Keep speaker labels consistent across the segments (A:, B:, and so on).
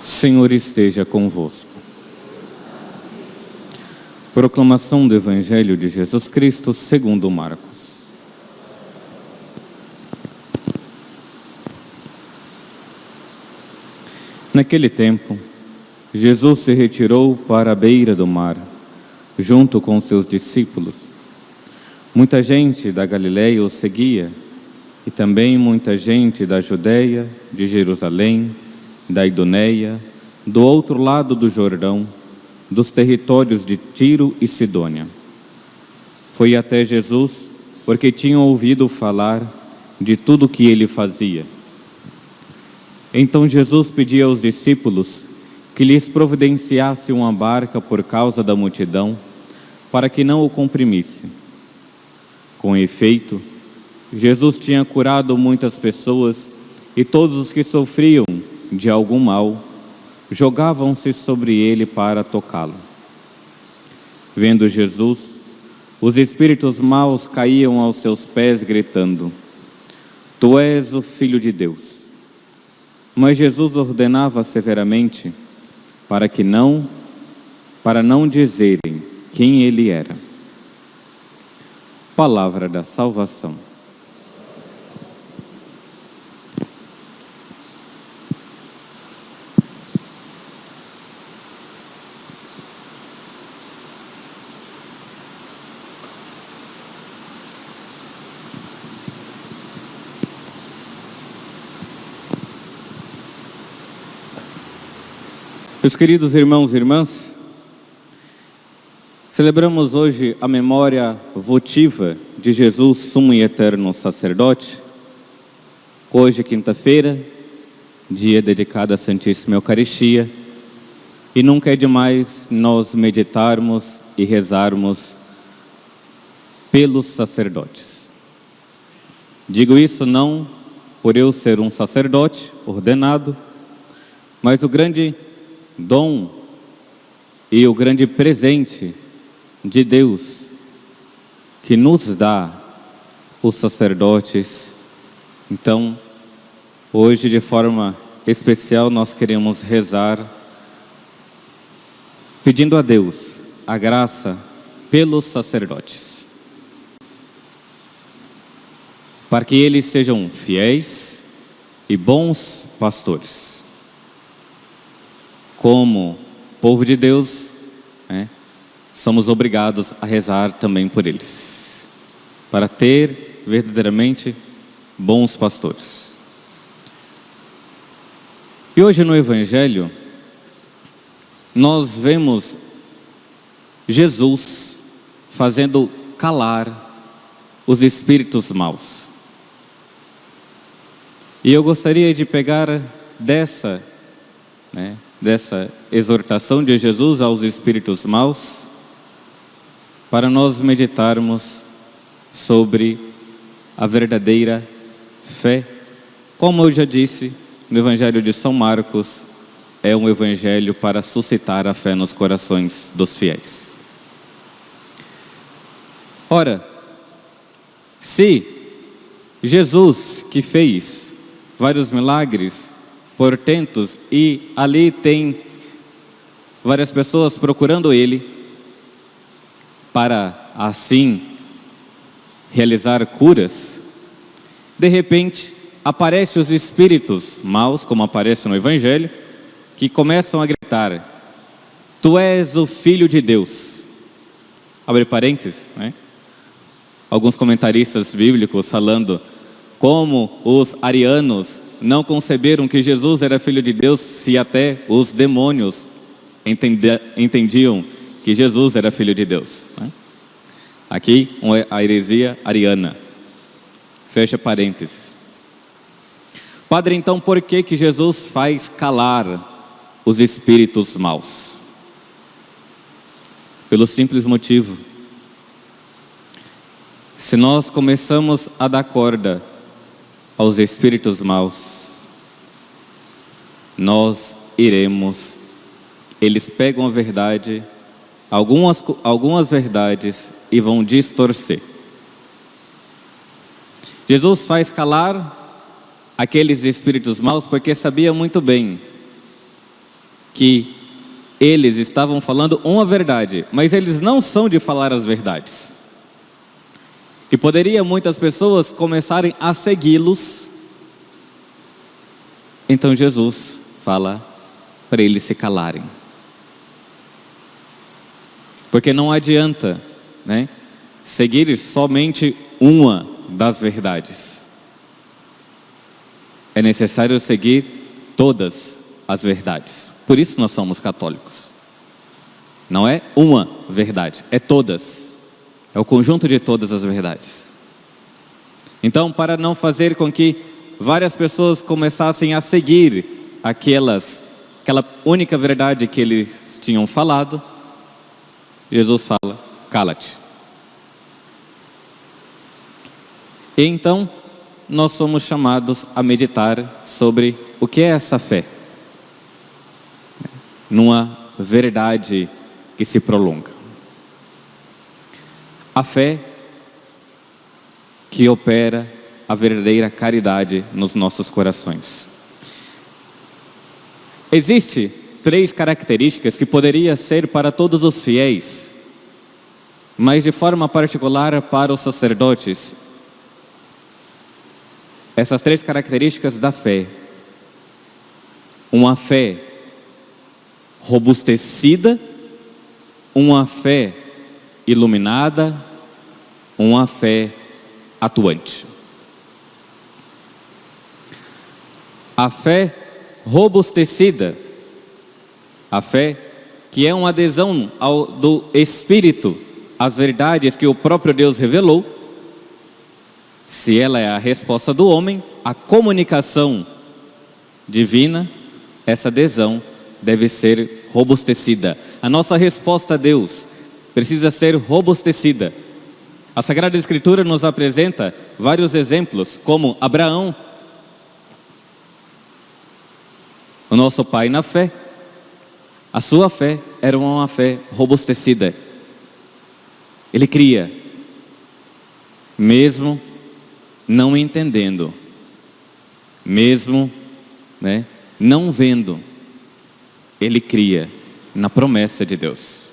A: Senhor esteja convosco. Proclamação do Evangelho de Jesus Cristo segundo Marcos. Naquele tempo, Jesus se retirou para a beira do mar, junto com seus discípulos. Muita gente da Galileia o seguia, e também muita gente da Judeia, de Jerusalém, da Idumeia, do outro lado do Jordão, dos territórios de Tiro e Sidônia. Foi até Jesus, porque tinham ouvido falar de tudo o que ele fazia. Então Jesus pedia aos discípulos que lhes providenciasse uma barca por causa da multidão, para que não o comprimisse. Com efeito, Jesus tinha curado muitas pessoas, e todos os que sofriam de algum mal jogavam-se sobre ele para tocá-lo. Vendo Jesus, os espíritos maus caíam aos seus pés, gritando: Tu és o Filho de Deus. Mas Jesus ordenava severamente para não dizerem quem ele era. Palavra da salvação. Meus queridos irmãos e irmãs, celebramos hoje a memória votiva de Jesus, sumo e eterno sacerdote. Hoje, quinta-feira, dia dedicado à Santíssima Eucaristia, e nunca é demais nós meditarmos e rezarmos pelos sacerdotes. Digo isso não por eu ser um sacerdote ordenado, mas o grande dom e o grande presente de Deus que nos dá os sacerdotes. Então, hoje, de forma especial, nós queremos rezar pedindo a Deus a graça pelos sacerdotes, para que eles sejam fiéis e bons pastores. Como povo de Deus, somos obrigados a rezar também por eles, para ter verdadeiramente bons pastores. E hoje no Evangelho, nós vemos Jesus fazendo calar os espíritos maus. E eu gostaria de pegar dessa exortação de Jesus aos espíritos maus, para nós meditarmos sobre a verdadeira fé. Como eu já disse, no Evangelho de São Marcos, é um evangelho para suscitar a fé nos corações dos fiéis. Ora, se Jesus, que fez vários milagres, portentos, e ali tem várias pessoas procurando ele para assim realizar curas, de repente aparecem os espíritos maus, como aparece no Evangelho, que começam a gritar: Tu és o Filho de Deus. Abre parênteses, Alguns comentaristas bíblicos falando como os arianos não conceberam que Jesus era Filho de Deus, se até os demônios entendiam que Jesus era Filho de Deus. Aqui a heresia ariana. Fecha parênteses. Padre, então por que Jesus faz calar os espíritos maus? Pelo simples motivo: se nós começamos a dar corda aos espíritos maus, nós iremos eles pegam a verdade, algumas verdades, e vão distorcer. Jesus faz calar aqueles espíritos maus porque sabia muito bem que eles estavam falando uma verdade, mas eles não são de falar as verdades. Que poderia muitas pessoas começarem a segui-los. Então Jesus fala para eles se calarem. Porque não adianta, né, seguir somente uma das verdades. É necessário seguir todas as verdades. Por isso nós somos católicos. Não é uma verdade, é todas. É o conjunto de todas as verdades. Então, para não fazer com que várias pessoas começassem a seguir aquela única verdade que eles tinham falado, Jesus fala: cala-te. E então, nós somos chamados a meditar sobre o que é essa fé. Numa verdade que se prolonga. A fé que opera a verdadeira caridade nos nossos corações. Existem 3 características que poderiam ser para todos os fiéis, mas de forma particular para os sacerdotes. Essas 3 características da fé. Uma fé robustecida, uma fé iluminada, uma fé atuante. A fé robustecida, a fé que é uma adesão do Espírito às verdades que o próprio Deus revelou. Se ela é a resposta do homem, a comunicação divina, essa adesão deve ser robustecida. A nossa resposta a Deus precisa ser robustecida. A Sagrada Escritura nos apresenta vários exemplos, como Abraão, o nosso pai na fé. A sua fé era uma fé robustecida. Ele cria, mesmo não entendendo, mesmo, não vendo, ele cria na promessa de Deus.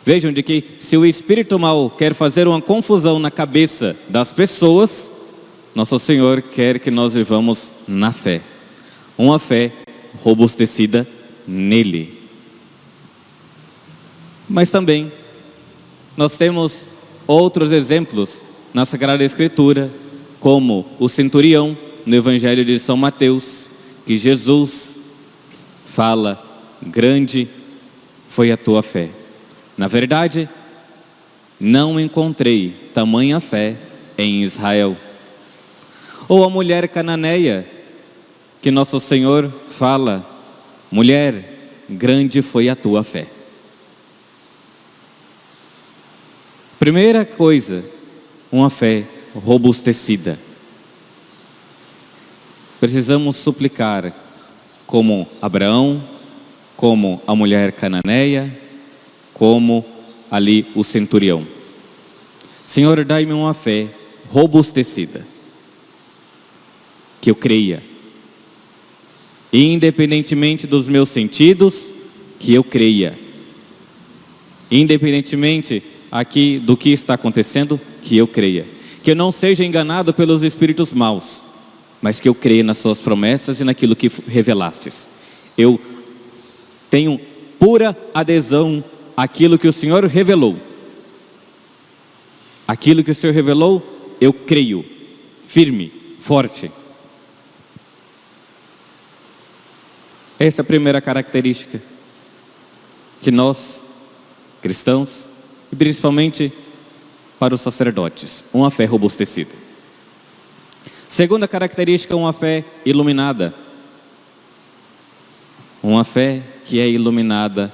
A: Vejam de que se o espírito mau quer fazer uma confusão na cabeça das pessoas, nosso Senhor quer que nós vivamos na fé. Uma fé robustecida nele. Mas também nós temos outros exemplos na Sagrada Escritura, como o centurião no Evangelho de São Mateus, que Jesus fala: grande foi a tua fé. Na verdade, não encontrei tamanha fé em Israel. Ou a mulher cananeia, que nosso Senhor fala: mulher, grande foi a tua fé. Primeira coisa, uma fé robustecida. Precisamos suplicar, como Abraão, como a mulher cananeia, como ali o centurião: Senhor, dai-me uma fé robustecida, que eu creia, independentemente dos meus sentidos, que eu creia, independentemente aqui do que está acontecendo, que eu creia, que eu não seja enganado pelos espíritos maus, mas que eu creia nas suas promessas e naquilo que revelastes. Eu tenho pura adesão àquilo que o Senhor revelou. Aquilo que o Senhor revelou, eu creio, firme, forte. Essa é a primeira característica que nós, cristãos, e principalmente para os sacerdotes, uma fé robustecida. Segunda característica, uma fé iluminada. Uma fé que é iluminada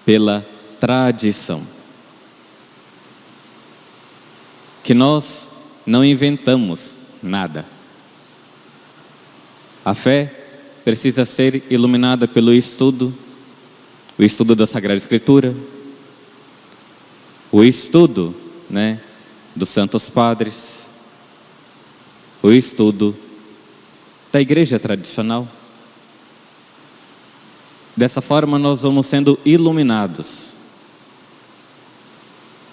A: pela tradição. Que nós não inventamos nada. A fé precisa ser iluminada pelo estudo, o estudo da Sagrada Escritura, o estudo, dos Santos Padres, o estudo da igreja tradicional. Dessa forma nós vamos sendo iluminados.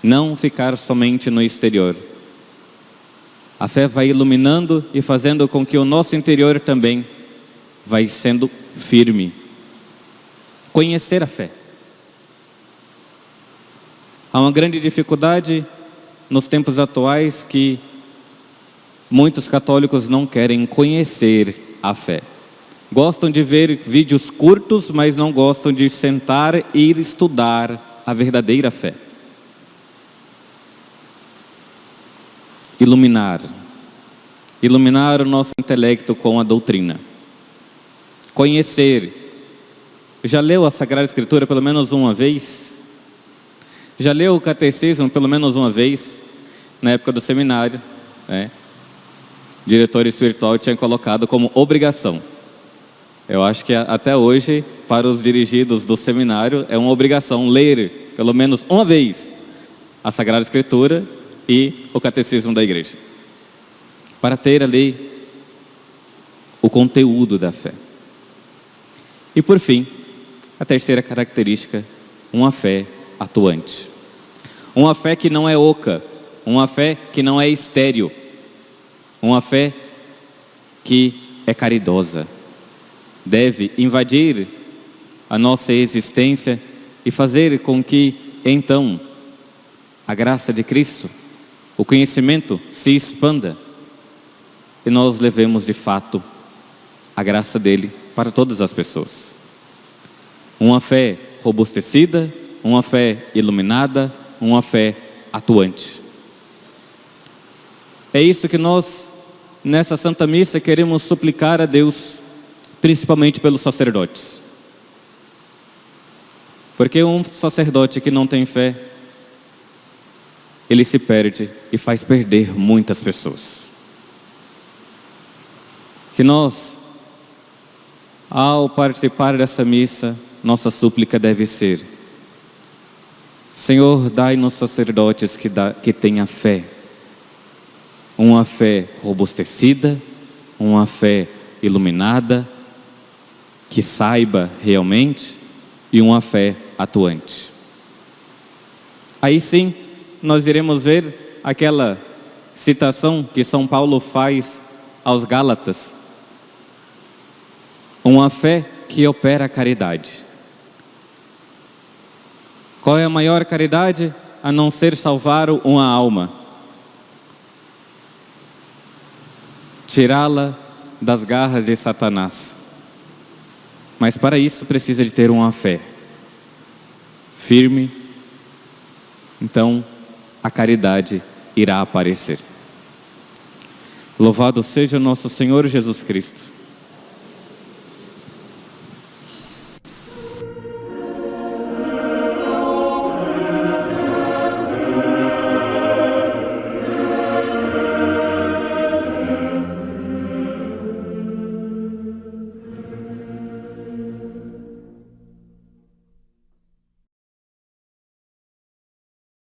A: Não ficar somente no exterior. A fé vai iluminando e fazendo com que o nosso interior também vai sendo firme. Conhecer a fé. Há uma grande dificuldade nos tempos atuais que muitos católicos não querem conhecer a fé. Gostam de ver vídeos curtos, mas não gostam de sentar e estudar a verdadeira fé. Iluminar o nosso intelecto com a doutrina. Conhecer. Já leu a Sagrada Escritura pelo menos uma vez? Já leu o Catecismo pelo menos uma vez? Na época do seminário, o diretor espiritual tinha colocado como obrigação. Eu acho que até hoje, para os dirigidos do seminário, é uma obrigação ler pelo menos uma vez a Sagrada Escritura e o Catecismo da Igreja, para ter ali o conteúdo da fé. E por fim, a terceira característica, uma fé atuante. Uma fé que não é oca, uma fé que não é estéril, uma fé que é caridosa. Deve invadir a nossa existência e fazer com que, então, a graça de Cristo, o conhecimento se expanda e nós levemos de fato a graça dele para todas as pessoas. Uma fé robustecida, uma fé iluminada, uma fé atuante. É isso que nós, nessa Santa Missa, queremos suplicar a Deus, principalmente pelos sacerdotes. Porque um sacerdote que não tem fé, ele se perde e faz perder muitas pessoas. Que nós, ao participar dessa missa, nossa súplica deve ser: Senhor, dai-nos sacerdotes que tenham fé. Uma fé robustecida, uma fé iluminada, que saiba realmente, e uma fé atuante. Aí sim, nós iremos ver aquela citação que São Paulo faz aos Gálatas. Uma fé que opera a caridade. Qual é a maior caridade? A não ser salvar uma alma. Tirá-la das garras de Satanás. Mas para isso precisa de ter uma fé firme. Então, a caridade irá aparecer. Louvado seja nosso Senhor Jesus Cristo.